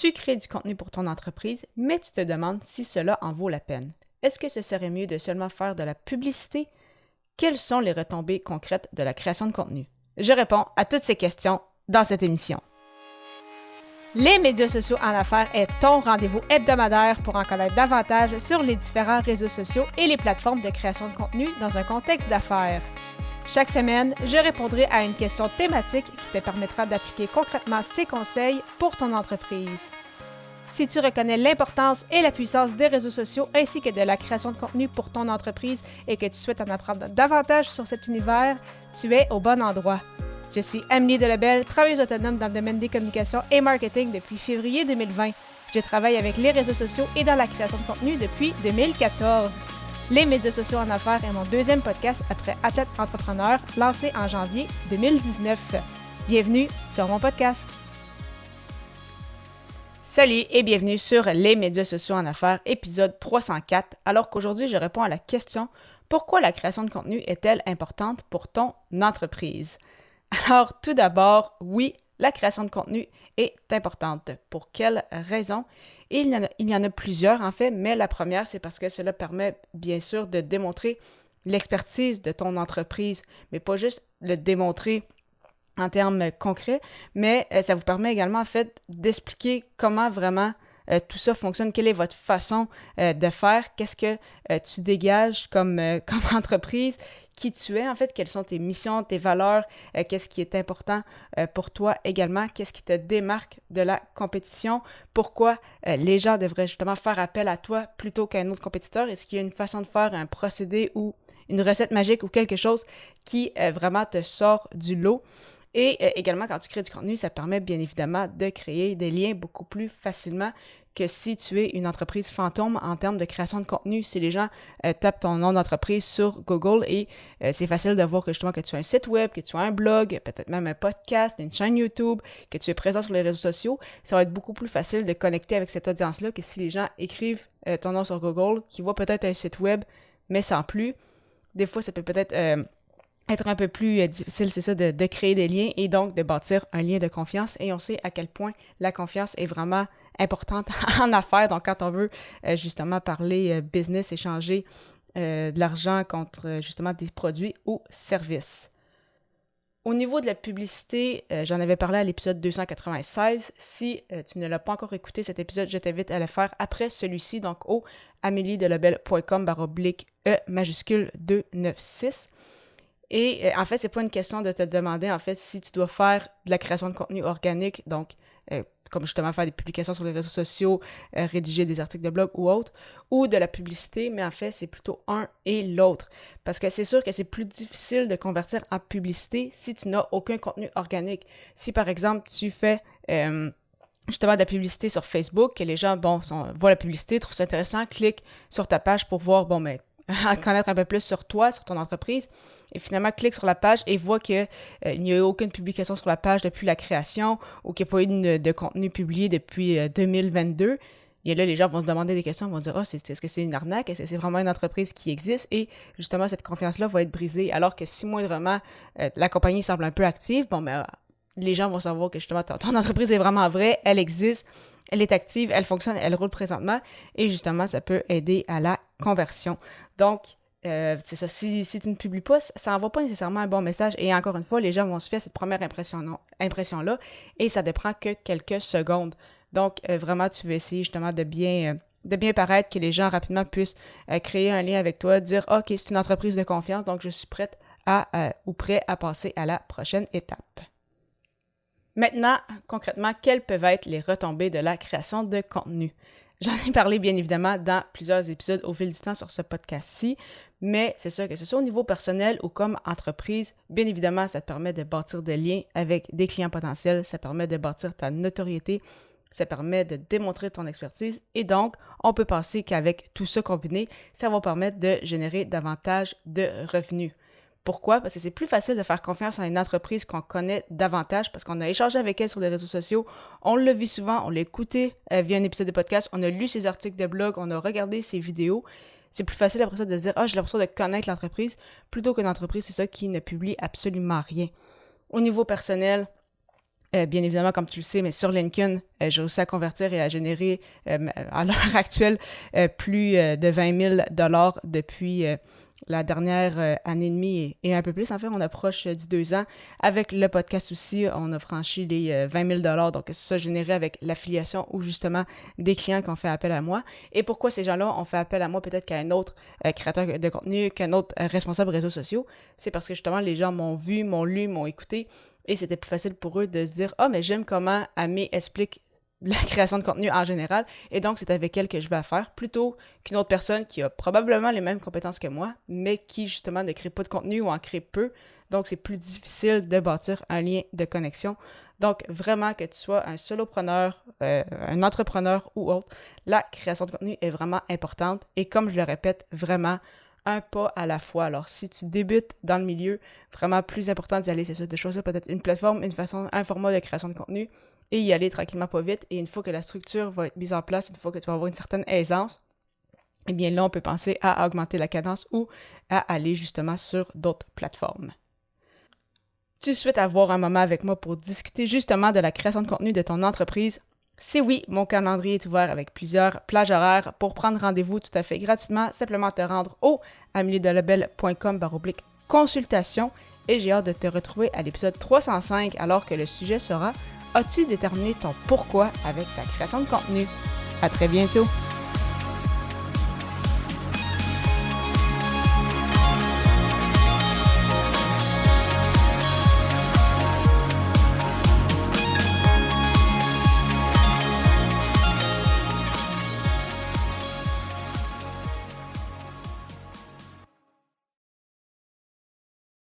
Tu crées du contenu pour ton entreprise, mais tu te demandes si cela en vaut la peine. Est-ce que ce serait mieux de seulement faire de la publicité? Quelles sont les retombées concrètes de la création de contenu? Je réponds à toutes ces questions dans cette émission. Les médias sociaux en affaires est ton rendez-vous hebdomadaire pour en connaître davantage sur les différents réseaux sociaux et les plateformes de création de contenu dans un contexte d'affaires. Chaque semaine, je répondrai à une question thématique qui te permettra d'appliquer concrètement ces conseils pour ton entreprise. Si tu reconnais l'importance et la puissance des réseaux sociaux ainsi que de la création de contenu pour ton entreprise et que tu souhaites en apprendre davantage sur cet univers, tu es au bon endroit. Je suis Amélie Delebel, travailleuse autonome dans le domaine des communications et marketing depuis février 2020. Je travaille avec les réseaux sociaux et dans la création de contenu depuis 2014. Les médias sociaux en affaires est mon deuxième podcast après Athlète Entrepreneur, lancé en janvier 2019. Bienvenue sur mon podcast. Salut et bienvenue sur les médias sociaux en affaires, épisode 304, alors qu'aujourd'hui je réponds à la question « Pourquoi la création de contenu est-elle importante pour ton entreprise? » Alors tout d'abord, oui, la création de contenu est importante. Pour quelles raisons? Il y en a plusieurs en fait, mais la première, c'est parce que cela permet bien sûr de démontrer l'expertise de ton entreprise, mais pas juste le démontrer en termes concrets, mais ça vous permet également en fait d'expliquer comment vraiment tout ça fonctionne, quelle est votre façon de faire, qu'est-ce que tu dégages comme entreprise, qui tu es en fait, quelles sont tes missions, tes valeurs, qu'est-ce qui est important pour toi également, qu'est-ce qui te démarque de la compétition, pourquoi les gens devraient justement faire appel à toi plutôt qu'à un autre compétiteur, est-ce qu'il y a une façon de faire, un procédé ou une recette magique ou quelque chose qui vraiment te sort du lot. Et également, quand tu crées du contenu, ça permet bien évidemment de créer des liens beaucoup plus facilement que si tu es une entreprise fantôme en termes de création de contenu. Si les gens tapent ton nom d'entreprise sur Google et c'est facile de voir que justement que tu as un site web, que tu as un blog, peut-être même un podcast, une chaîne YouTube, que tu es présent sur les réseaux sociaux, ça va être beaucoup plus facile de connecter avec cette audience-là que si les gens écrivent ton nom sur Google, qui voient peut-être un site web, mais sans plus. Des fois, ça peut peut-être être un peu plus difficile, c'est ça, de créer des liens et donc de bâtir un lien de confiance. Et on sait à quel point la confiance est vraiment importante en affaires. Donc, quand on veut justement parler business, échanger de l'argent contre justement des produits ou services. Au niveau de la publicité, j'en avais parlé à l'épisode 296. Si tu ne l'as pas encore écouté cet épisode, je t'invite à le faire après celui-ci, donc au ameliedelebel.com/E majuscule 296. Et en fait, c'est pas une question de te demander en fait si tu dois faire de la création de contenu organique, donc comme justement faire des publications sur les réseaux sociaux, rédiger des articles de blog ou autre, ou de la publicité, mais en fait, c'est plutôt un et l'autre. Parce que c'est sûr que c'est plus difficile de convertir en publicité si tu n'as aucun contenu organique. Si par exemple, tu fais justement de la publicité sur Facebook, que les gens, voient la publicité, trouvent ça intéressant, cliquent sur ta page pour voir, à connaître un peu plus sur toi, sur ton entreprise, et finalement clique sur la page et voit qu'il n'y a eu aucune publication sur la page depuis la création ou qu'il n'y a pas eu de contenu publié depuis 2022. Et là, les gens vont se demander des questions, vont dire « est-ce que c'est une arnaque? Est-ce que c'est vraiment une entreprise qui existe? » Et justement, cette confiance-là va être brisée. Alors que si moindrement, la compagnie semble un peu active, les gens vont savoir que justement, ton entreprise est vraiment vraie, elle existe, elle est active, elle fonctionne, elle roule présentement et justement, ça peut aider à la conversion. Donc, c'est ça, si tu ne publies pas, ça n'envoie pas nécessairement un bon message et encore une fois, les gens vont se faire cette première impression-là et ça ne prend que quelques secondes. Donc, vraiment, tu veux essayer justement de bien paraître, que les gens rapidement puissent créer un lien avec toi, dire « OK, c'est une entreprise de confiance, donc je suis prête ou prêt à passer à la prochaine étape. » Maintenant, concrètement, quelles peuvent être les retombées de la création de contenu? J'en ai parlé bien évidemment dans plusieurs épisodes au fil du temps sur ce podcast-ci, mais c'est sûr que ce soit au niveau personnel ou comme entreprise, bien évidemment, ça te permet de bâtir des liens avec des clients potentiels, ça permet de bâtir ta notoriété, ça permet de démontrer ton expertise et donc, on peut penser qu'avec tout ça combiné, ça va permettre de générer davantage de revenus. Pourquoi? Parce que c'est plus facile de faire confiance à une entreprise qu'on connaît davantage parce qu'on a échangé avec elle sur les réseaux sociaux, on l'a vu souvent, on l'a écouté via un épisode de podcast, on a lu ses articles de blog, on a regardé ses vidéos. C'est plus facile après ça de se dire « Ah, j'ai l'impression de connaître l'entreprise » plutôt qu'une entreprise, c'est ça, qui ne publie absolument rien. Au niveau personnel, Bien évidemment, comme tu le sais, mais sur LinkedIn, j'ai réussi à convertir et à générer à l'heure actuelle plus de 20 000 $ depuis la dernière année et demie et un peu plus. En fait, on approche du 2 ans. Avec le podcast aussi, on a franchi les 20 000 $. Donc, c'est ça généré avec l'affiliation ou justement des clients qui ont fait appel à moi. Et pourquoi ces gens-là ont fait appel à moi peut-être qu'à un autre créateur de contenu, qu'un autre responsable réseaux sociaux? C'est parce que justement, les gens m'ont vu, m'ont lu, m'ont écouté. Et c'était plus facile pour eux de se dire « Ah, mais j'aime comment Amé explique la création de contenu en général, et donc c'est avec elle que je vais la faire, plutôt qu'une autre personne qui a probablement les mêmes compétences que moi, mais qui justement ne crée pas de contenu ou en crée peu, donc c'est plus difficile de bâtir un lien de connexion. Donc vraiment que tu sois un solopreneur, un entrepreneur ou autre, la création de contenu est vraiment importante, et comme je le répète, vraiment un pas à la fois. Alors, si tu débutes dans le milieu, vraiment plus important d'y aller, c'est ça, de choisir peut-être une plateforme, un format de création de contenu et y aller tranquillement pas vite. Et une fois que la structure va être mise en place, une fois que tu vas avoir une certaine aisance, eh bien là, on peut penser à augmenter la cadence ou à aller justement sur d'autres plateformes. Tu souhaites avoir un moment avec moi pour discuter justement de la création de contenu de ton entreprise? Si oui, mon calendrier est ouvert avec plusieurs plages horaires pour prendre rendez-vous tout à fait gratuitement. Simplement te rendre au ameliedelabel.com/consultation et j'ai hâte de te retrouver à l'épisode 305 alors que le sujet sera « As-tu déterminé ton pourquoi avec ta création de contenu? » À très bientôt!